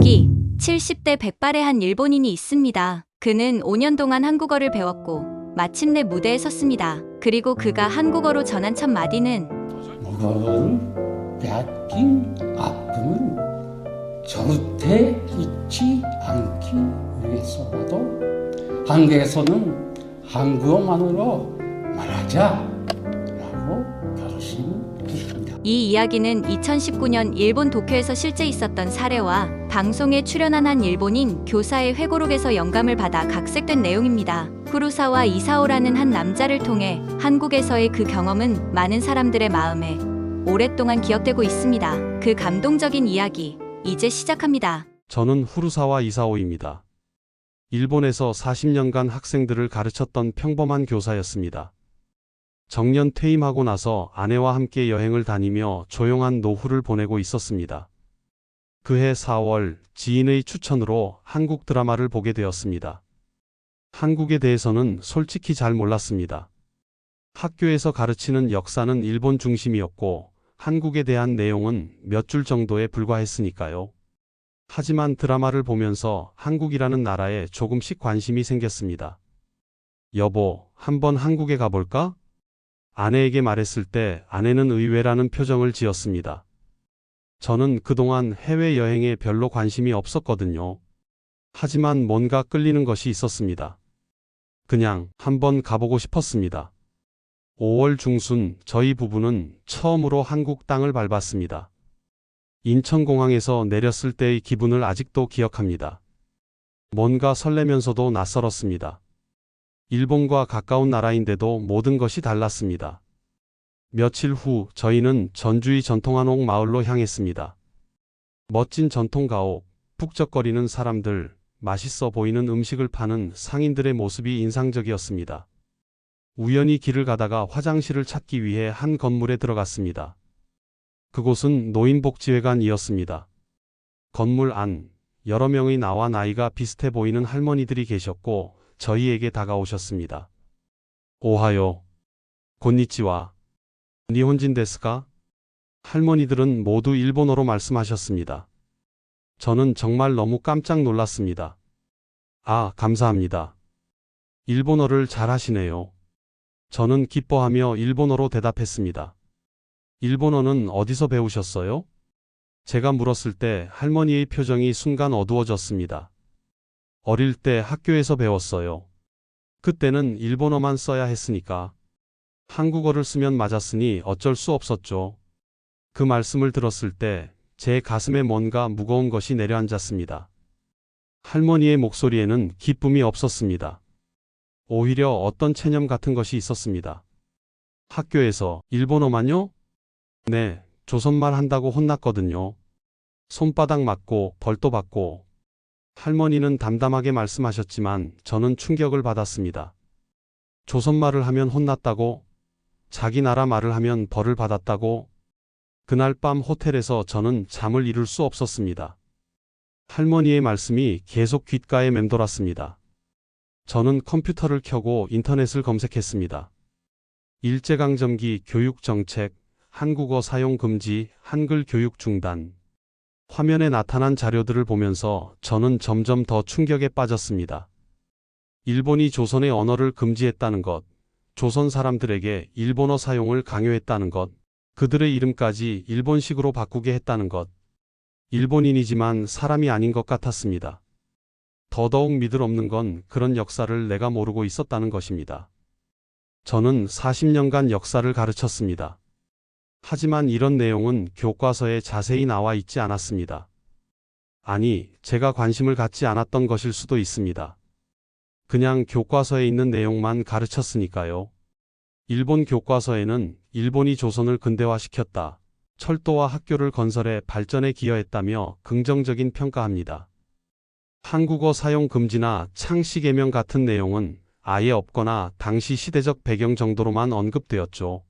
여기 70대 백발의 한 일본인이 있습니다. 그는 5년 동안 한국어를 배웠고 마침내 무대에 섰습니다. 그리고 그가 한국어로 전한 첫 마디는 너를 빼앗긴 아픔은 절대 잊지 않기 위해서라도 한국에서는 한국어만으로 말하자 라고 결심했습니다. 이 이야기는 2019년 일본 도쿄에서 실제 있었던 사례와 방송에 출연한 한 일본인 교사의 회고록에서 영감을 받아 각색된 내용입니다. 후루사와 이사오라는 한 남자를 통해 한국에서의 그 경험은 많은 사람들의 마음에 오랫동안 기억되고 있습니다. 그 감동적인 이야기, 이제 시작합니다. 저는 후루사와 이사오입니다. 일본에서 40년간 학생들을 가르쳤던 평범한 교사였습니다. 정년 퇴임하고 나서 아내와 함께 여행을 다니며 조용한 노후를 보내고 있었습니다. 그해 4월 지인의 추천으로 한국 드라마를 보게 되었습니다. 한국에 대해서는 솔직히 잘 몰랐습니다. 학교에서 가르치는 역사는 일본 중심이었고 한국에 대한 내용은 몇 줄 정도에 불과했으니까요. 하지만 드라마를 보면서 한국이라는 나라에 조금씩 관심이 생겼습니다. 여보, 한번 한국에 가볼까? 아내에게 말했을 때 아내는 의외라는 표정을 지었습니다. 저는 그동안 해외여행에 별로 관심이 없었거든요. 하지만 뭔가 끌리는 것이 있었습니다. 그냥 한번 가보고 싶었습니다. 5월 중순 저희 부부는 처음으로 한국 땅을 밟았습니다. 인천공항에서 내렸을 때의 기분을 아직도 기억합니다. 뭔가 설레면서도 낯설었습니다. 일본과 가까운 나라인데도 모든 것이 달랐습니다. 며칠 후 저희는 전주의 전통한옥 마을로 향했습니다. 멋진 전통가옥, 북적거리는 사람들, 맛있어 보이는 음식을 파는 상인들의 모습이 인상적이었습니다. 우연히 길을 가다가 화장실을 찾기 위해 한 건물에 들어갔습니다. 그곳은 노인복지회관이었습니다. 건물 안, 여러 명의 나와 나이가 비슷해 보이는 할머니들이 계셨고 저희에게 다가오셨습니다. 오하요, 곤니치와, 니혼진 데스까? 할머니들은 모두 일본어로 말씀하셨습니다. 저는 정말 너무 깜짝 놀랐습니다. 아, 감사합니다. 일본어를 잘 하시네요. 저는 기뻐하며 일본어로 대답했습니다. 일본어는 어디서 배우셨어요? 제가 물었을 때 할머니의 표정이 순간 어두워졌습니다. 어릴 때 학교에서 배웠어요. 그때는 일본어만 써야 했으니까. 한국어를 쓰면 맞았으니 어쩔 수 없었죠. 그 말씀을 들었을 때 제 가슴에 뭔가 무거운 것이 내려앉았습니다. 할머니의 목소리에는 기쁨이 없었습니다. 오히려 어떤 체념 같은 것이 있었습니다. 학교에서 일본어만요? 네, 조선말 한다고 혼났거든요. 손바닥 맞고 벌도 받고. 할머니는 담담하게 말씀하셨지만 저는 충격을 받았습니다. 조선말을 하면 혼났다고? 자기 나라 말을 하면 벌을 받았다고? 그날 밤 호텔에서 저는 잠을 이룰 수 없었습니다. 할머니의 말씀이 계속 귓가에 맴돌았습니다. 저는 컴퓨터를 켜고 인터넷을 검색했습니다. 일제강점기 교육정책, 한국어 사용 금지, 한글 교육 중단. 화면에 나타난 자료들을 보면서 저는 점점 더 충격에 빠졌습니다. 일본이 조선의 언어를 금지했다는 것, 조선 사람들에게 일본어 사용을 강요했다는 것, 그들의 이름까지 일본식으로 바꾸게 했다는 것. 일본인이지만 사람이 아닌 것 같았습니다. 더더욱 믿을 없는 건 그런 역사를 내가 모르고 있었다는 것입니다. 저는 40년간 역사를 가르쳤습니다. 하지만 이런 내용은 교과서에 자세히 나와 있지 않았습니다. 아니, 제가 관심을 갖지 않았던 것일 수도 있습니다. 그냥 교과서에 있는 내용만 가르쳤으니까요. 일본 교과서에는 일본이 조선을 근대화시켰다, 철도와 학교를 건설해 발전에 기여했다며 긍정적인 평가합니다. 한국어 사용 금지나 창씨 개명 같은 내용은 아예 없거나 당시 시대적 배경 정도로만 언급되었죠.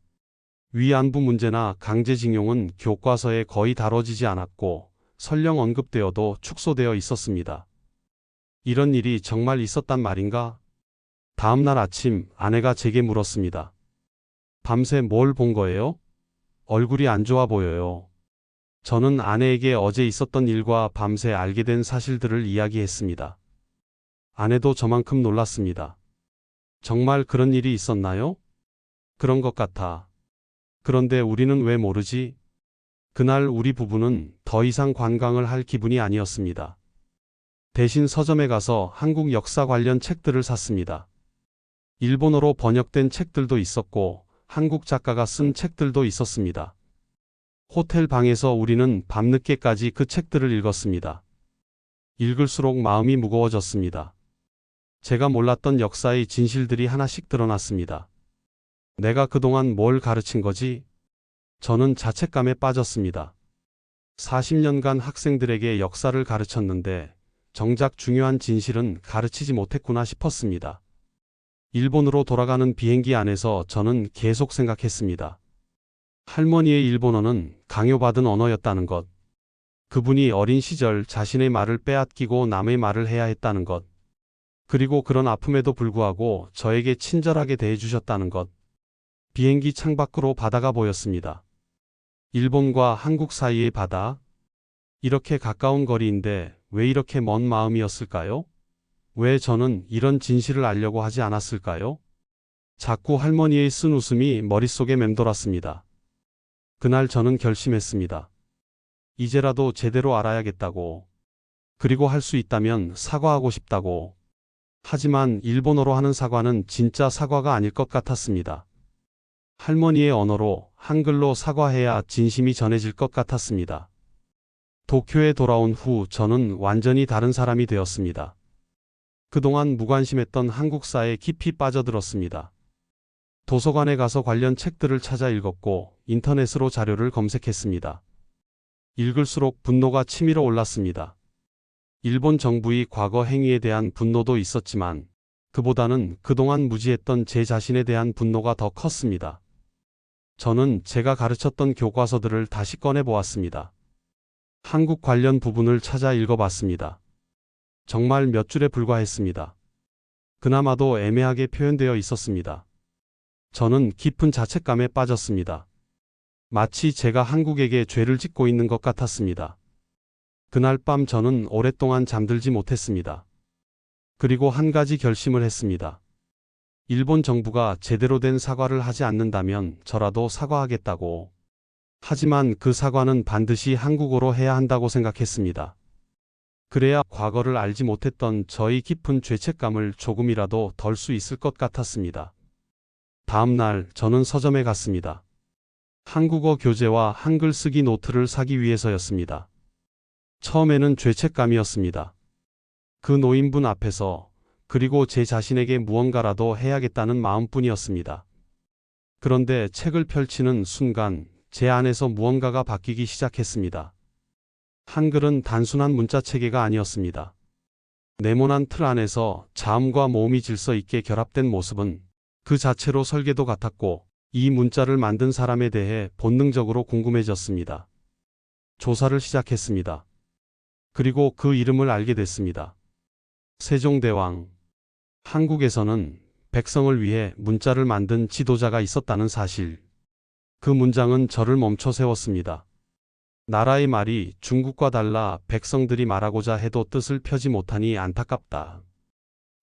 위안부 문제나 강제징용은 교과서에 거의 다뤄지지 않았고 설령 언급되어도 축소되어 있었습니다. 이런 일이 정말 있었단 말인가? 다음 날 아침 아내가 제게 물었습니다. 밤새 뭘 본 거예요? 얼굴이 안 좋아 보여요. 저는 아내에게 어제 있었던 일과 밤새 알게 된 사실들을 이야기했습니다. 아내도 저만큼 놀랐습니다. 정말 그런 일이 있었나요? 그런 것 같아. 그런데 우리는 왜 모르지? 그날 우리 부부는 더 이상 관광을 할 기분이 아니었습니다. 대신 서점에 가서 한국 역사 관련 책들을 샀습니다. 일본어로 번역된 책들도 있었고 한국 작가가 쓴 책들도 있었습니다. 호텔 방에서 우리는 밤늦게까지 그 책들을 읽었습니다. 읽을수록 마음이 무거워졌습니다. 제가 몰랐던 역사의 진실들이 하나씩 드러났습니다. 내가 그동안 뭘 가르친 거지? 저는 자책감에 빠졌습니다. 40년간 학생들에게 역사를 가르쳤는데 정작 중요한 진실은 가르치지 못했구나 싶었습니다. 일본으로 돌아가는 비행기 안에서 저는 계속 생각했습니다. 할머니의 일본어는 강요받은 언어였다는 것. 그분이 어린 시절 자신의 말을 빼앗기고 남의 말을 해야 했다는 것. 그리고 그런 아픔에도 불구하고 저에게 친절하게 대해주셨다는 것. 비행기 창밖으로 바다가 보였습니다. 일본과 한국 사이의 바다. 이렇게 가까운 거리인데 왜 이렇게 먼 마음이었을까요? 왜 저는 이런 진실을 알려고 하지 않았을까요? 자꾸 할머니의 쓴 웃음이 머릿속에 맴돌았습니다. 그날 저는 결심했습니다. 이제라도 제대로 알아야겠다고. 그리고 할 수 있다면 사과하고 싶다고. 하지만 일본어로 하는 사과는 진짜 사과가 아닐 것 같았습니다. 할머니의 언어로 한글로 사과해야 진심이 전해질 것 같았습니다. 도쿄에 돌아온 후 저는 완전히 다른 사람이 되었습니다. 그동안 무관심했던 한국사에 깊이 빠져들었습니다. 도서관에 가서 관련 책들을 찾아 읽었고 인터넷으로 자료를 검색했습니다. 읽을수록 분노가 치밀어 올랐습니다. 일본 정부의 과거 행위에 대한 분노도 있었지만 그보다는 그동안 무지했던 제 자신에 대한 분노가 더 컸습니다. 저는 제가 가르쳤던 교과서들을 다시 꺼내 보았습니다. 한국 관련 부분을 찾아 읽어봤습니다. 정말 몇 줄에 불과했습니다. 그나마도 애매하게 표현되어 있었습니다. 저는 깊은 자책감에 빠졌습니다. 마치 제가 한국에게 죄를 짓고 있는 것 같았습니다. 그날 밤 저는 오랫동안 잠들지 못했습니다. 그리고 한 가지 결심을 했습니다. 일본 정부가 제대로 된 사과를 하지 않는다면 저라도 사과하겠다고. 하지만 그 사과는 반드시 한국어로 해야 한다고 생각했습니다. 그래야 과거를 알지 못했던 저의 깊은 죄책감을 조금이라도 덜 수 있을 것 같았습니다. 다음 날 저는 서점에 갔습니다. 한국어 교재와 한글 쓰기 노트를 사기 위해서였습니다. 처음에는 죄책감이었습니다. 그 노인분 앞에서 그리고 제 자신에게 무언가라도 해야겠다는 마음뿐이었습니다. 그런데 책을 펼치는 순간 제 안에서 무언가가 바뀌기 시작했습니다. 한글은 단순한 문자 체계가 아니었습니다. 네모난 틀 안에서 자음과 모음이 질서 있게 결합된 모습은 그 자체로 설계도 같았고 이 문자를 만든 사람에 대해 본능적으로 궁금해졌습니다. 조사를 시작했습니다. 그리고 그 이름을 알게 됐습니다. 세종대왕. 한국에서는 백성을 위해 문자를 만든 지도자가 있었다는 사실. 그 문장은 저를 멈춰 세웠습니다. 나라의 말이 중국과 달라 백성들이 말하고자 해도 뜻을 펴지 못하니 안타깝다.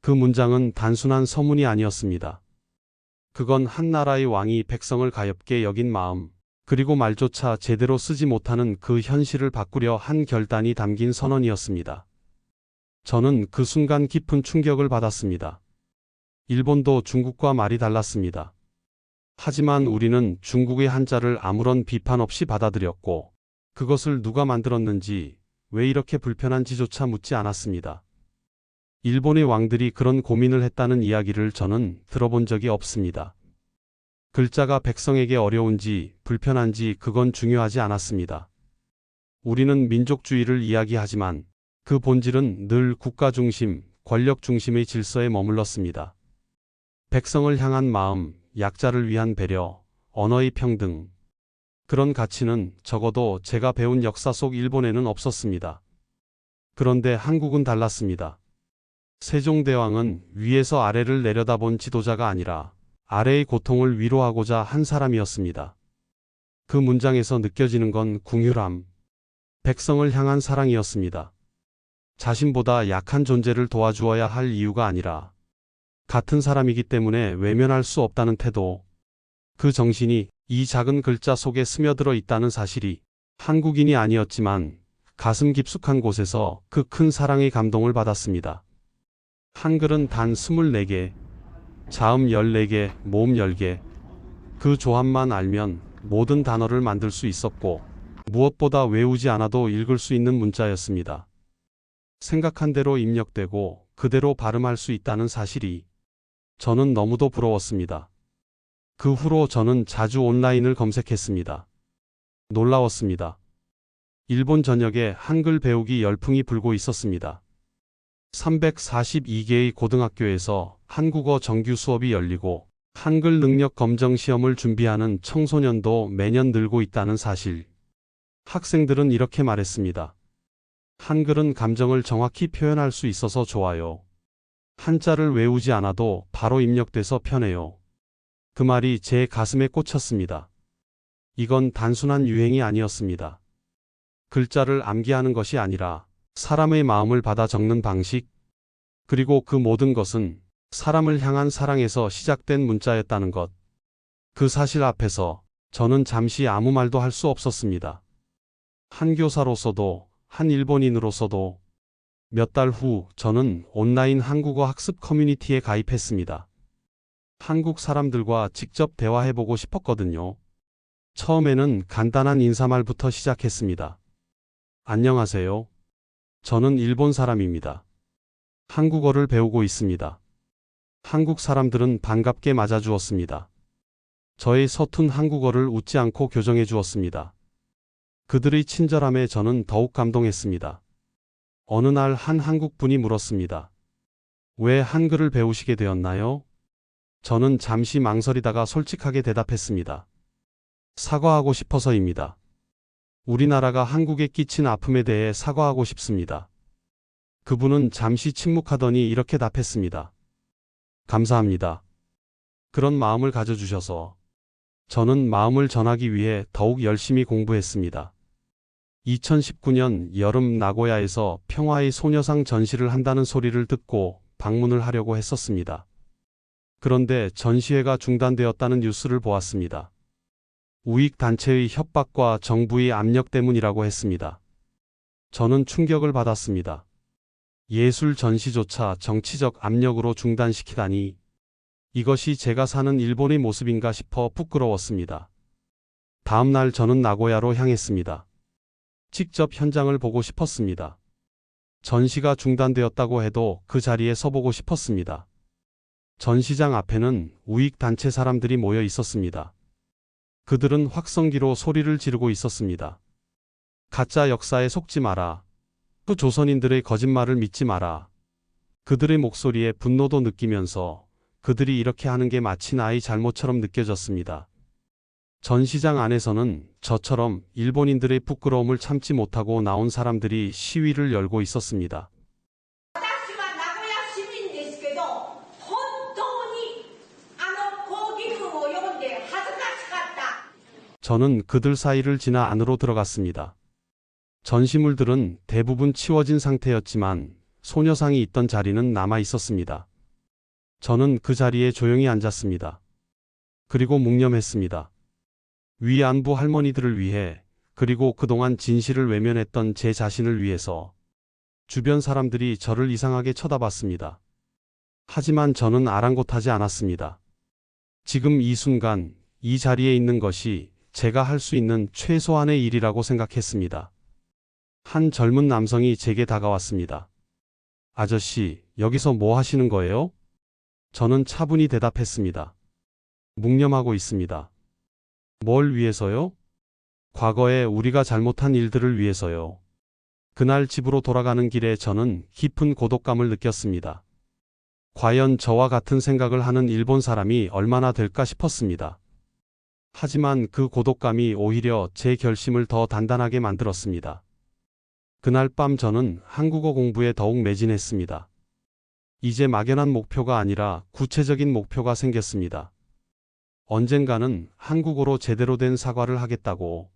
그 문장은 단순한 서문이 아니었습니다. 그건 한 나라의 왕이 백성을 가엾게 여긴 마음, 그리고 말조차 제대로 쓰지 못하는 그 현실을 바꾸려 한 결단이 담긴 선언이었습니다. 저는 그 순간 깊은 충격을 받았습니다. 일본도 중국과 말이 달랐습니다. 하지만 우리는 중국의 한자를 아무런 비판 없이 받아들였고 그것을 누가 만들었는지 왜 이렇게 불편한지조차 묻지 않았습니다. 일본의 왕들이 그런 고민을 했다는 이야기를 저는 들어본 적이 없습니다. 글자가 백성에게 어려운지 불편한지 그건 중요하지 않았습니다. 우리는 민족주의를 이야기하지만 그 본질은 늘 국가 중심, 권력 중심의 질서에 머물렀습니다. 백성을 향한 마음, 약자를 위한 배려, 언어의 평등. 그런 가치는 적어도 제가 배운 역사 속 일본에는 없었습니다. 그런데 한국은 달랐습니다. 세종대왕은 위에서 아래를 내려다본 지도자가 아니라 아래의 고통을 위로하고자 한 사람이었습니다. 그 문장에서 느껴지는 건 궁휼함, 백성을 향한 사랑이었습니다. 자신보다 약한 존재를 도와주어야 할 이유가 아니라 같은 사람이기 때문에 외면할 수 없다는 태도. 그 정신이 이 작은 글자 속에 스며들어 있다는 사실이 한국인이 아니었지만 가슴 깊숙한 곳에서 그 큰 사랑의 감동을 받았습니다. 한글은 단 24개, 자음 14개, 모음 10개. 그 조합만 알면 모든 단어를 만들 수 있었고 무엇보다 외우지 않아도 읽을 수 있는 문자였습니다. 생각한 대로 입력되고 그대로 발음할 수 있다는 사실이 저는 너무도 부러웠습니다. 그 후로 저는 자주 온라인을 검색했습니다. 놀라웠습니다. 일본 전역에 한글 배우기 열풍이 불고 있었습니다. 342개의 고등학교에서 한국어 정규 수업이 열리고 한글 능력 검정 시험을 준비하는 청소년도 매년 늘고 있다는 사실. 학생들은 이렇게 말했습니다. 한글은 감정을 정확히 표현할 수 있어서 좋아요. 한자를 외우지 않아도 바로 입력돼서 편해요. 그 말이 제 가슴에 꽂혔습니다. 이건 단순한 유행이 아니었습니다. 글자를 암기하는 것이 아니라 사람의 마음을 받아 적는 방식, 그리고 그 모든 것은 사람을 향한 사랑에서 시작된 문자였다는 것. 그 사실 앞에서 저는 잠시 아무 말도 할 수 없었습니다. 한 교사로서도 한 일본인으로서도. 몇 달 후 저는 온라인 한국어 학습 커뮤니티에 가입했습니다. 한국 사람들과 직접 대화해보고 싶었거든요. 처음에는 간단한 인사말부터 시작했습니다. 안녕하세요. 저는 일본 사람입니다. 한국어를 배우고 있습니다. 한국 사람들은 반갑게 맞아주었습니다. 저의 서툰 한국어를 웃지 않고 교정해 주었습니다. 그들의 친절함에 저는 더욱 감동했습니다. 어느 날 한 한국분이 물었습니다. 왜 한글을 배우시게 되었나요? 저는 잠시 망설이다가 솔직하게 대답했습니다. 사과하고 싶어서입니다. 우리나라가 한국에 끼친 아픔에 대해 사과하고 싶습니다. 그분은 잠시 침묵하더니 이렇게 답했습니다. 감사합니다. 그런 마음을 가져주셔서 저는 마음을 전하기 위해 더욱 열심히 공부했습니다. 2019년 여름 나고야에서 평화의 소녀상 전시를 한다는 소리를 듣고 방문을 하려고 했었습니다. 그런데 전시회가 중단되었다는 뉴스를 보았습니다. 우익단체의 협박과 정부의 압력 때문이라고 했습니다. 저는 충격을 받았습니다. 예술 전시조차 정치적 압력으로 중단시키다니, 이것이 제가 사는 일본의 모습인가 싶어 부끄러웠습니다. 다음 날 저는 나고야로 향했습니다. 직접 현장을 보고 싶었습니다. 전시가 중단되었다고 해도 그 자리에 서보고 싶었습니다. 전시장 앞에는 우익단체 사람들이 모여 있었습니다. 그들은 확성기로 소리를 지르고 있었습니다. 가짜 역사에 속지 마라. 그 조선인들의 거짓말을 믿지 마라. 그들의 목소리에 분노도 느끼면서 그들이 이렇게 하는 게 마치 나의 잘못처럼 느껴졌습니다. 전시장 안에서는 저처럼 일본인들의 부끄러움을 참지 못하고 나온 사람들이 시위를 열고 있었습니다. 저는 그들 사이를 지나 안으로 들어갔습니다. 전시물들은 대부분 치워진 상태였지만 소녀상이 있던 자리는 남아 있었습니다. 저는 그 자리에 조용히 앉았습니다. 그리고 묵념했습니다. 위안부 할머니들을 위해, 그리고 그동안 진실을 외면했던 제 자신을 위해서. 주변 사람들이 저를 이상하게 쳐다봤습니다. 하지만 저는 아랑곳하지 않았습니다. 지금 이 순간, 이 자리에 있는 것이 제가 할 수 있는 최소한의 일이라고 생각했습니다. 한 젊은 남성이 제게 다가왔습니다. 아저씨, 여기서 뭐 하시는 거예요? 저는 차분히 대답했습니다. 묵념하고 있습니다. 뭘 위해서요? 과거에 우리가 잘못한 일들을 위해서요. 그날 집으로 돌아가는 길에 저는 깊은 고독감을 느꼈습니다. 과연 저와 같은 생각을 하는 일본 사람이 얼마나 될까 싶었습니다. 하지만 그 고독감이 오히려 제 결심을 더 단단하게 만들었습니다. 그날 밤 저는 한국어 공부에 더욱 매진했습니다. 이제 막연한 목표가 아니라 구체적인 목표가 생겼습니다. 언젠가는 한국어로 제대로 된 사과를 하겠다고.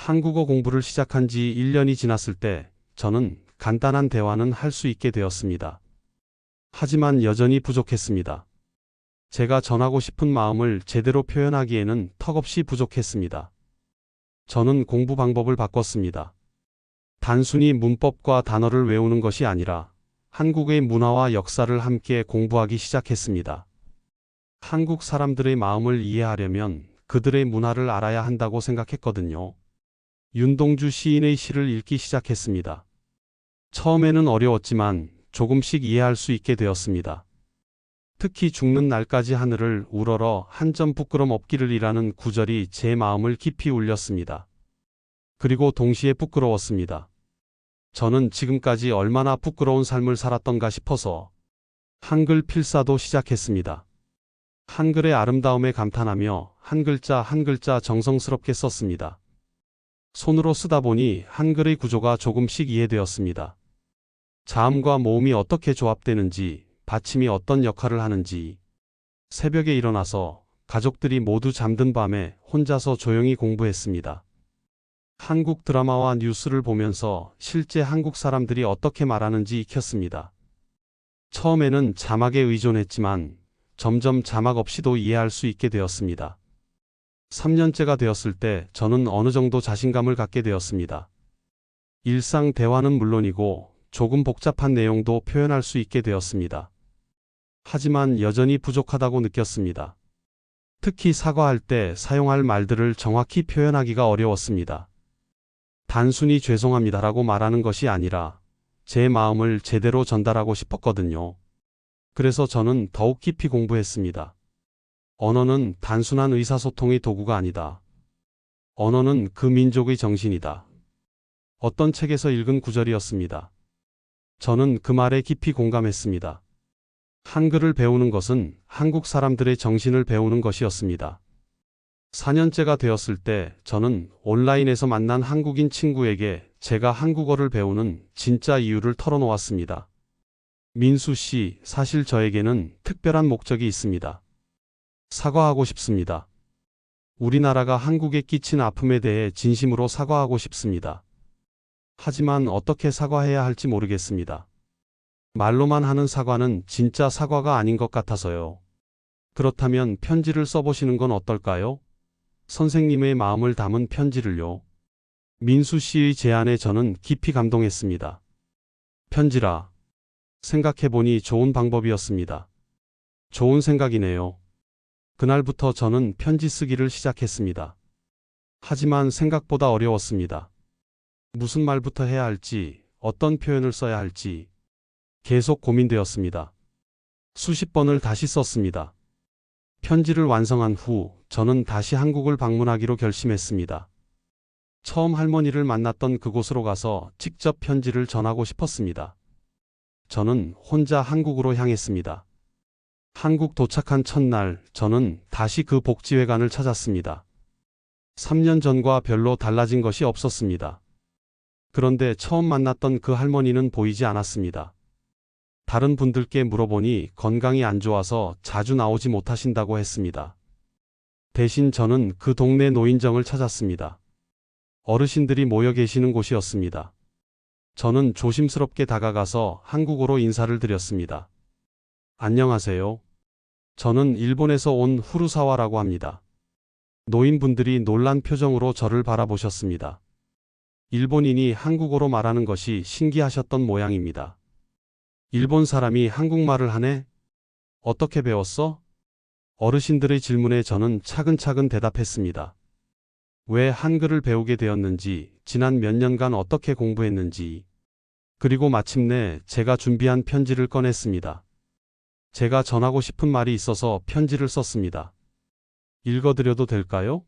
한국어 공부를 시작한 지 1년이 지났을 때 저는 간단한 대화는 할 수 있게 되었습니다. 하지만 여전히 부족했습니다. 제가 전하고 싶은 마음을 제대로 표현하기에는 턱없이 부족했습니다. 저는 공부 방법을 바꿨습니다. 단순히 문법과 단어를 외우는 것이 아니라 한국의 문화와 역사를 함께 공부하기 시작했습니다. 한국 사람들의 마음을 이해하려면 그들의 문화를 알아야 한다고 생각했거든요. 윤동주 시인의 시를 읽기 시작했습니다. 처음에는 어려웠지만 조금씩 이해할 수 있게 되었습니다. 특히 죽는 날까지 하늘을 우러러 한 점 부끄럼 없기를 이라는 구절이 제 마음을 깊이 울렸습니다. 그리고 동시에 부끄러웠습니다. 저는 지금까지 얼마나 부끄러운 삶을 살았던가 싶어서 한글 필사도 시작했습니다. 한글의 아름다움에 감탄하며 한 글자 한 글자 정성스럽게 썼습니다. 손으로 쓰다 보니 한글의 구조가 조금씩 이해되었습니다. 자음과 모음이 어떻게 조합되는지, 받침이 어떤 역할을 하는지. 새벽에 일어나서 가족들이 모두 잠든 밤에 혼자서 조용히 공부했습니다. 한국 드라마와 뉴스를 보면서 실제 한국 사람들이 어떻게 말하는지 익혔습니다. 처음에는 자막에 의존했지만 점점 자막 없이도 이해할 수 있게 되었습니다. 3년째가 되었을 때 저는 어느 정도 자신감을 갖게 되었습니다. 일상 대화는 물론이고 조금 복잡한 내용도 표현할 수 있게 되었습니다. 하지만 여전히 부족하다고 느꼈습니다. 특히 사과할 때 사용할 말들을 정확히 표현하기가 어려웠습니다. 단순히 죄송합니다라고 말하는 것이 아니라 제 마음을 제대로 전달하고 싶었거든요. 그래서 저는 더욱 깊이 공부했습니다. 언어는 단순한 의사소통의 도구가 아니다. 언어는 그 민족의 정신이다. 어떤 책에서 읽은 구절이었습니다. 저는 그 말에 깊이 공감했습니다. 한글을 배우는 것은 한국 사람들의 정신을 배우는 것이었습니다. 4년째가 되었을 때 저는 온라인에서 만난 한국인 친구에게 제가 한국어를 배우는 진짜 이유를 털어놓았습니다. 민수 씨, 사실 저에게는 특별한 목적이 있습니다. 사과하고 싶습니다. 우리나라가 한국에 끼친 아픔에 대해 진심으로 사과하고 싶습니다. 하지만 어떻게 사과해야 할지 모르겠습니다. 말로만 하는 사과는 진짜 사과가 아닌 것 같아서요. 그렇다면 편지를 써보시는 건 어떨까요? 선생님의 마음을 담은 편지를요. 민수 씨의 제안에 저는 깊이 감동했습니다. 편지라. 생각해보니 좋은 방법이었습니다. 좋은 생각이네요. 그날부터 저는 편지 쓰기를 시작했습니다. 하지만 생각보다 어려웠습니다. 무슨 말부터 해야 할지, 어떤 표현을 써야 할지 계속 고민되었습니다. 수십 번을 다시 썼습니다. 편지를 완성한 후 저는 다시 한국을 방문하기로 결심했습니다. 처음 할머니를 만났던 그곳으로 가서 직접 편지를 전하고 싶었습니다. 저는 혼자 한국으로 향했습니다. 한국 도착한 첫날 저는 다시 그 복지회관을 찾았습니다. 3년 전과 별로 달라진 것이 없었습니다. 그런데 처음 만났던 그 할머니는 보이지 않았습니다. 다른 분들께 물어보니 건강이 안 좋아서 자주 나오지 못하신다고 했습니다. 대신 저는 그 동네 노인정을 찾았습니다. 어르신들이 모여 계시는 곳이었습니다. 저는 조심스럽게 다가가서 한국어로 인사를 드렸습니다. 안녕하세요. 저는 일본에서 온 후루사와라고 합니다. 노인분들이 놀란 표정으로 저를 바라보셨습니다. 일본인이 한국어로 말하는 것이 신기하셨던 모양입니다. 일본 사람이 한국말을 하네? 어떻게 배웠어? 어르신들의 질문에 저는 차근차근 대답했습니다. 왜 한글을 배우게 되었는지, 지난 몇 년간 어떻게 공부했는지, 그리고 마침내 제가 준비한 편지를 꺼냈습니다. 제가 전하고 싶은 말이 있어서 편지를 썼습니다. 읽어드려도 될까요?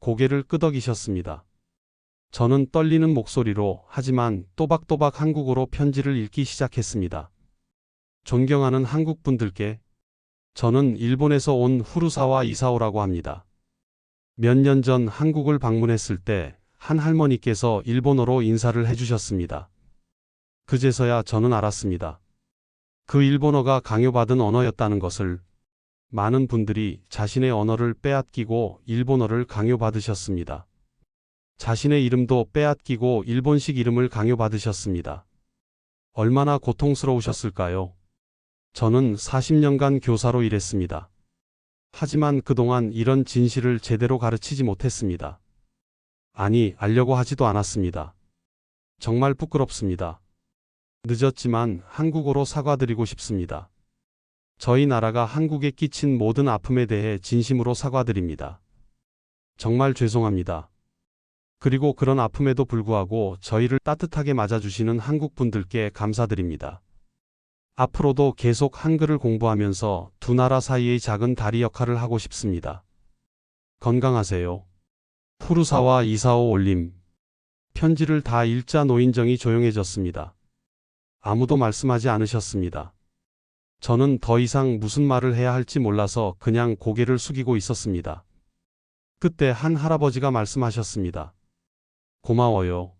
고개를 끄덕이셨습니다. 저는 떨리는 목소리로 하지만 또박또박 한국어로 편지를 읽기 시작했습니다. 존경하는 한국분들께, 저는 일본에서 온 후루사와 이사오라고 합니다. 몇 년 전 한국을 방문했을 때 한 할머니께서 일본어로 인사를 해주셨습니다. 그제서야 저는 알았습니다. 그 일본어가 강요받은 언어였다는 것을. 많은 분들이 자신의 언어를 빼앗기고 일본어를 강요받으셨습니다. 자신의 이름도 빼앗기고 일본식 이름을 강요받으셨습니다. 얼마나 고통스러우셨을까요? 저는 40년간 교사로 일했습니다. 하지만 그동안 이런 진실을 제대로 가르치지 못했습니다. 아니, 알려고 하지도 않았습니다. 정말 부끄럽습니다. 늦었지만 한국어로 사과드리고 싶습니다. 저희 나라가 한국에 끼친 모든 아픔에 대해 진심으로 사과드립니다. 정말 죄송합니다. 그리고 그런 아픔에도 불구하고 저희를 따뜻하게 맞아주시는 한국 분들께 감사드립니다. 앞으로도 계속 한글을 공부하면서 두 나라 사이의 작은 다리 역할을 하고 싶습니다. 건강하세요. 후루사와 이사오 올림. 편지를 다 읽자 노인정이 조용해졌습니다. 아무도 말씀하지 않으셨습니다. 저는 더 이상 무슨 말을 해야 할지 몰라서 그냥 고개를 숙이고 있었습니다. 그때 한 할아버지가 말씀하셨습니다. 고마워요.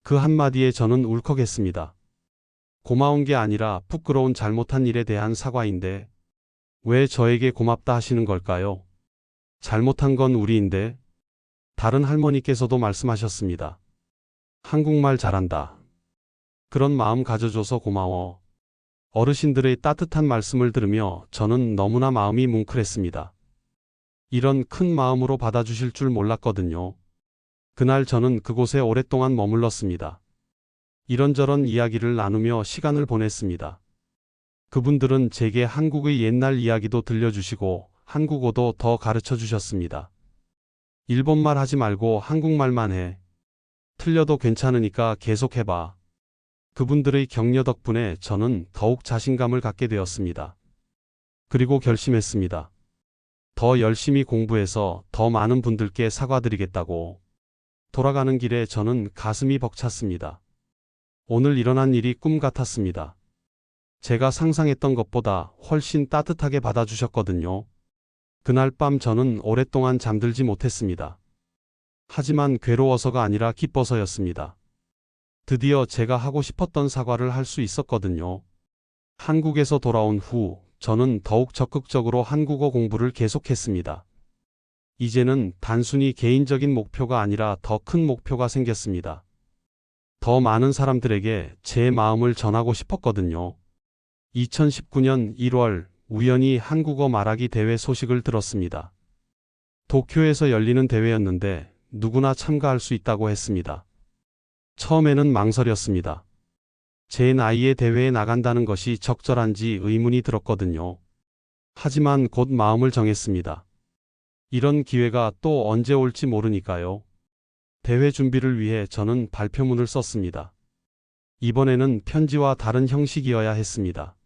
그 한마디에 저는 울컥했습니다. 고마운 게 아니라 부끄러운 잘못한 일에 대한 사과인데 왜 저에게 고맙다 하시는 걸까요? 잘못한 건 우리인데. 다른 할머니께서도 말씀하셨습니다. 한국말 잘한다. 그런 마음 가져줘서 고마워. 어르신들의 따뜻한 말씀을 들으며 저는 너무나 마음이 뭉클했습니다. 이런 큰 마음으로 받아주실 줄 몰랐거든요. 그날 저는 그곳에 오랫동안 머물렀습니다. 이런저런 이야기를 나누며 시간을 보냈습니다. 그분들은 제게 한국의 옛날 이야기도 들려주시고 한국어도 더 가르쳐 주셨습니다. 일본말 하지 말고 한국말만 해. 틀려도 괜찮으니까 계속해봐. 그분들의 격려 덕분에 저는 더욱 자신감을 갖게 되었습니다. 그리고 결심했습니다. 더 열심히 공부해서 더 많은 분들께 사과드리겠다고. 돌아가는 길에 저는 가슴이 벅찼습니다. 오늘 일어난 일이 꿈 같았습니다. 제가 상상했던 것보다 훨씬 따뜻하게 받아주셨거든요. 그날 밤 저는 오랫동안 잠들지 못했습니다. 하지만 괴로워서가 아니라 기뻐서였습니다. 드디어 제가 하고 싶었던 사과를 할 수 있었거든요. 한국에서 돌아온 후 저는 더욱 적극적으로 한국어 공부를 계속했습니다. 이제는 단순히 개인적인 목표가 아니라 더 큰 목표가 생겼습니다. 더 많은 사람들에게 제 마음을 전하고 싶었거든요. 2019년 1월 우연히 한국어 말하기 대회 소식을 들었습니다. 도쿄에서 열리는 대회였는데 누구나 참가할 수 있다고 했습니다. 처음에는 망설였습니다. 제 나이에 대회에 나간다는 것이 적절한지 의문이 들었거든요. 하지만 곧 마음을 정했습니다. 이런 기회가 또 언제 올지 모르니까요. 대회 준비를 위해 저는 발표문을 썼습니다. 이번에는 편지와 다른 형식이어야 했습니다.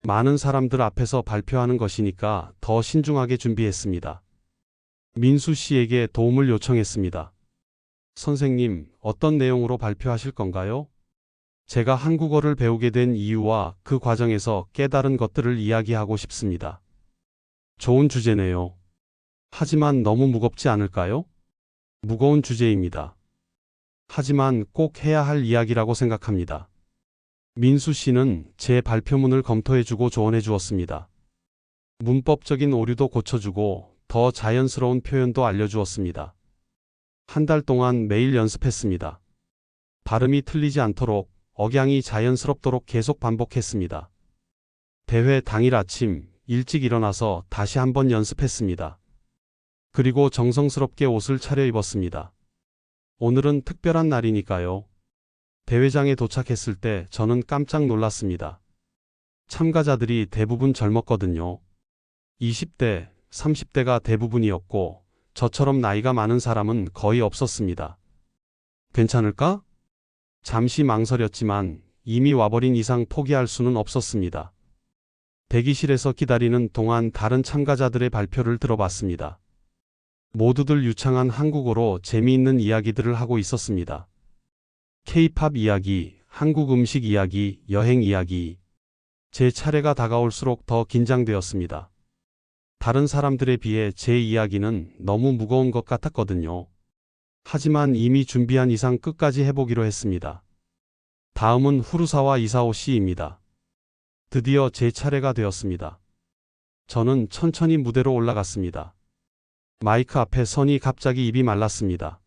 많은 사람들 앞에서 발표하는 것이니까 더 신중하게 준비했습니다. 민수 씨에게 도움을 요청했습니다. 선생님, 어떤 내용으로 발표하실 건가요? 제가 한국어를 배우게 된 이유와 그 과정에서 깨달은 것들을 이야기하고 싶습니다. 좋은 주제네요. 하지만 너무 무겁지 않을까요? 무거운 주제입니다. 하지만 꼭 해야 할 이야기라고 생각합니다. 민수 씨는 제 발표문을 검토해주고 조언해 주었습니다. 문법적인 오류도 고쳐주고 더 자연스러운 표현도 알려주었습니다. 한 달 동안 매일 연습했습니다. 발음이 틀리지 않도록, 억양이 자연스럽도록 계속 반복했습니다. 대회 당일 아침 일찍 일어나서 다시 한번 연습했습니다. 그리고 정성스럽게 옷을 차려입었습니다. 오늘은 특별한 날이니까요. 대회장에 도착했을 때 저는 깜짝 놀랐습니다. 참가자들이 대부분 젊었거든요. 20대, 30대가 대부분이었고 저처럼 나이가 많은 사람은 거의 없었습니다. 괜찮을까? 잠시 망설였지만 이미 와버린 이상 포기할 수는 없었습니다. 대기실에서 기다리는 동안 다른 참가자들의 발표를 들어봤습니다. 모두들 유창한 한국어로 재미있는 이야기들을 하고 있었습니다. K-팝 이야기, 한국 음식 이야기, 여행 이야기. 제 차례가 다가올수록 더 긴장되었습니다. 다른 사람들에 비해 제 이야기는 너무 무거운 것 같았거든요. 하지만 이미 준비한 이상 끝까지 해보기로 했습니다. 다음은 후루사와 이사오 씨입니다. 드디어 제 차례가 되었습니다. 저는 천천히 무대로 올라갔습니다. 마이크 앞에 서니 갑자기 입이 말랐습니다.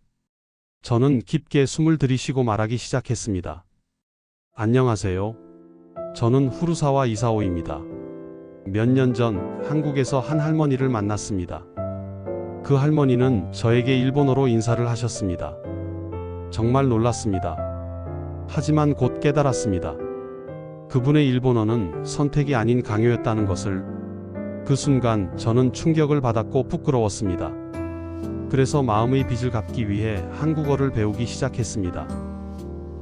저는 깊게 숨을 들이쉬고 말하기 시작했습니다. 안녕하세요. 저는 후루사와 이사오입니다. 몇 년 전 한국에서 한 할머니를 만났습니다. 그 할머니는 저에게 일본어로 인사를 하셨습니다. 정말 놀랐습니다. 하지만 곧 깨달았습니다. 그분의 일본어는 선택이 아닌 강요였다는 것을. 그 순간 저는 충격을 받았고 부끄러웠습니다. 그래서 마음의 빚을 갚기 위해 한국어를 배우기 시작했습니다.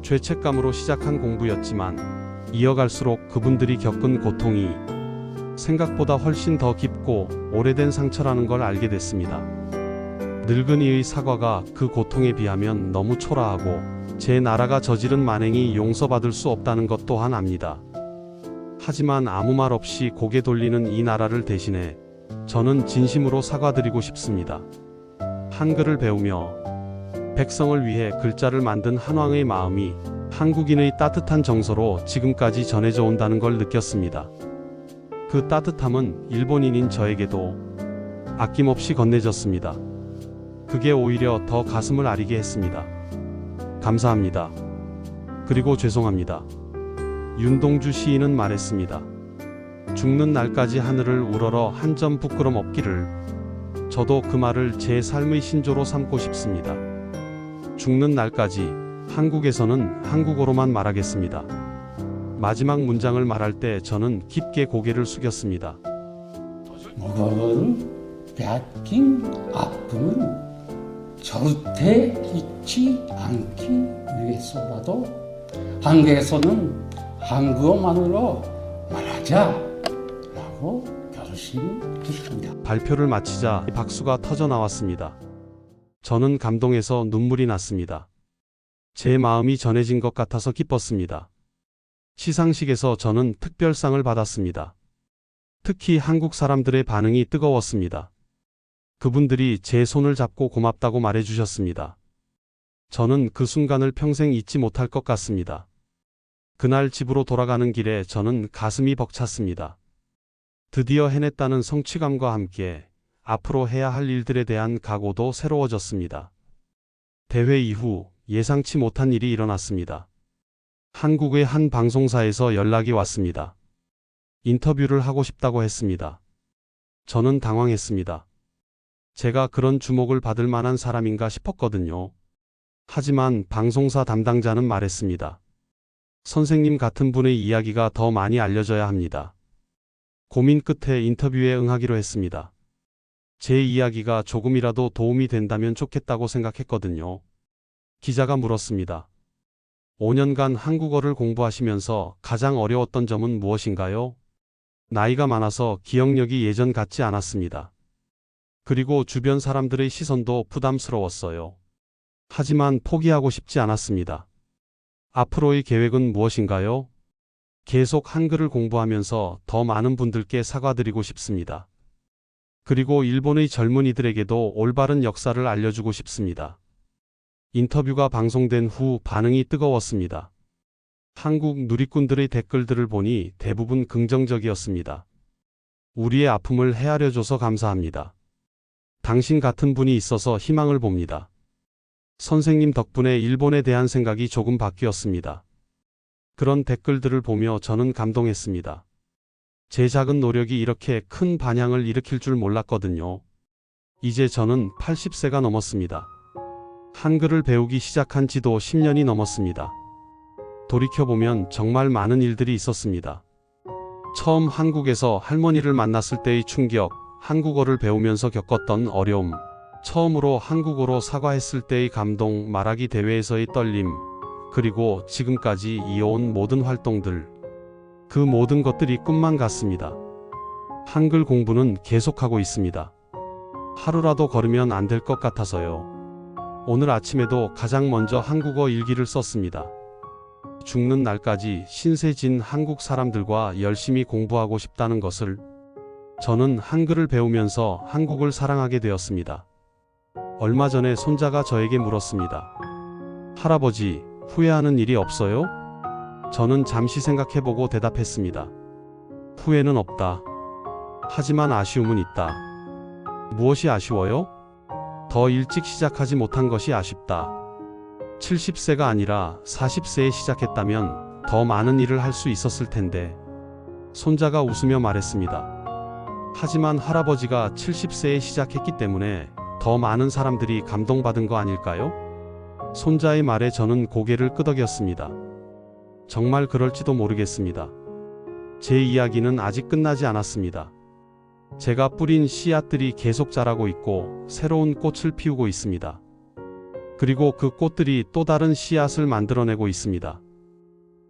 죄책감으로 시작한 공부였지만 이어갈수록 그분들이 겪은 고통이 생각보다 훨씬 더 깊고 오래된 상처라는 걸 알게 됐습니다. 늙은이의 사과가 그 고통에 비하면 너무 초라하고 제 나라가 저지른 만행이 용서받을 수 없다는 것 또한 압니다. 하지만 아무 말 없이 고개 돌리는 이 나라를 대신해 저는 진심으로 사과드리고 싶습니다. 한글을 배우며 백성을 위해 글자를 만든 한왕의 마음이 한국인의 따뜻한 정서로 지금까지 전해져 온다는 걸 느꼈습니다. 그 따뜻함은 일본인인 저에게도 아낌없이 건네졌습니다. 그게 오히려 더 가슴을 아리게 했습니다. 감사합니다. 그리고 죄송합니다. 윤동주 시인은 말했습니다. 죽는 날까지 하늘을 우러러 한 점 부끄럼 없기를. 저도 그 말을 제 삶의 신조로 삼고 싶습니다. 죽는 날까지 한국에서는 한국어로만 말하겠습니다. 마지막 문장을 말할 때 저는 깊게 고개를 숙였습니다. 모를 빼앗긴 아픔은 절대 잊지 않기 위해서라도 한국에서는 한국어만으로 말하자라고 결심했습니다. 발표를 마치자 박수가 터져 나왔습니다. 저는 감동해서 눈물이 났습니다. 제 마음이 전해진 것 같아서 기뻤습니다. 시상식에서 저는 특별상을 받았습니다. 특히 한국 사람들의 반응이 뜨거웠습니다. 그분들이 제 손을 잡고 고맙다고 말해주셨습니다. 저는 그 순간을 평생 잊지 못할 것 같습니다. 그날 집으로 돌아가는 길에 저는 가슴이 벅찼습니다. 드디어 해냈다는 성취감과 함께 앞으로 해야 할 일들에 대한 각오도 새로워졌습니다. 대회 이후 예상치 못한 일이 일어났습니다. 한국의 한 방송사에서 연락이 왔습니다. 인터뷰를 하고 싶다고 했습니다. 저는 당황했습니다. 제가 그런 주목을 받을 만한 사람인가 싶었거든요. 하지만 방송사 담당자는 말했습니다. 선생님 같은 분의 이야기가 더 많이 알려져야 합니다. 고민 끝에 인터뷰에 응하기로 했습니다. 제 이야기가 조금이라도 도움이 된다면 좋겠다고 생각했거든요. 기자가 물었습니다. 5년간 한국어를 공부하시면서 가장 어려웠던 점은 무엇인가요? 나이가 많아서 기억력이 예전 같지 않았습니다. 그리고 주변 사람들의 시선도 부담스러웠어요. 하지만 포기하고 싶지 않았습니다. 앞으로의 계획은 무엇인가요? 계속 한글을 공부하면서 더 많은 분들께 사과드리고 싶습니다. 그리고 일본의 젊은이들에게도 올바른 역사를 알려주고 싶습니다. 인터뷰가 방송된 후 반응이 뜨거웠습니다. 한국 누리꾼들의 댓글들을 보니 대부분 긍정적이었습니다. 우리의 아픔을 헤아려줘서 감사합니다. 당신 같은 분이 있어서 희망을 봅니다. 선생님 덕분에 일본에 대한 생각이 조금 바뀌었습니다. 그런 댓글들을 보며 저는 감동했습니다. 제 작은 노력이 이렇게 큰 반향을 일으킬 줄 몰랐거든요. 이제 저는 80세가 넘었습니다. 한글을 배우기 시작한 지도 10년이 넘었습니다. 돌이켜보면 정말 많은 일들이 있었습니다. 처음 한국에서 할머니를 만났을 때의 충격, 한국어를 배우면서 겪었던 어려움, 처음으로 한국어로 사과했을 때의 감동, 말하기 대회에서의 떨림, 그리고 지금까지 이어온 모든 활동들. 그 모든 것들이 꿈만 같습니다. 한글 공부는 계속하고 있습니다. 하루라도 걸으면 안 될 것 같아서요. 오늘 아침에도 가장 먼저 한국어 일기를 썼습니다. 죽는 날까지 신세 진 한국 사람들과 열심히 공부하고 싶다는 것을. 저는 한글을 배우면서 한국을 사랑하게 되었습니다. 얼마 전에 손자가 저에게 물었습니다. 할아버지, 후회하는 일이 없어요? 저는 잠시 생각해보고 대답했습니다. 후회는 없다. 하지만 아쉬움은 있다. 무엇이 아쉬워요? 더 일찍 시작하지 못한 것이 아쉽다. 70세가 아니라 40세에 시작했다면 더 많은 일을 할 수 있었을 텐데. 손자가 웃으며 말했습니다. 하지만 할아버지가 70세에 시작했기 때문에 더 많은 사람들이 감동받은 거 아닐까요? 손자의 말에 저는 고개를 끄덕였습니다. 정말 그럴지도 모르겠습니다. 제 이야기는 아직 끝나지 않았습니다. 제가 뿌린 씨앗들이 계속 자라고 있고 새로운 꽃을 피우고 있습니다. 그리고 그 꽃들이 또 다른 씨앗을 만들어내고 있습니다.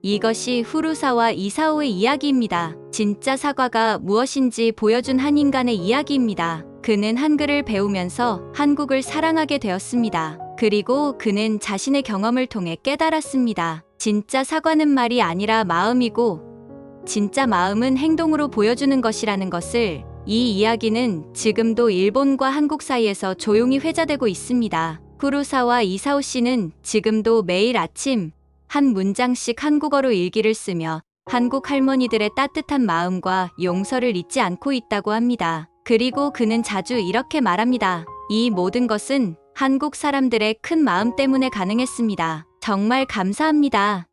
이것이 후루사와 이사오의 이야기입니다. 진짜 사과가 무엇인지 보여준 한 인간의 이야기입니다. 그는 한글을 배우면서 한국을 사랑하게 되었습니다. 그리고 그는 자신의 경험을 통해 깨달았습니다. 진짜 사과는 말이 아니라 마음이고, 진짜 마음은 행동으로 보여주는 것이라는 것을. 이 이야기는 지금도 일본과 한국 사이에서 조용히 회자되고 있습니다. 후루사와 이사오 씨는 지금도 매일 아침 한 문장씩 한국어로 일기를 쓰며 한국 할머니들의 따뜻한 마음과 용서를 잊지 않고 있다고 합니다. 그리고 그는 자주 이렇게 말합니다. 이 모든 것은 한국 사람들의 큰 마음 때문에 가능했습니다. 정말 감사합니다.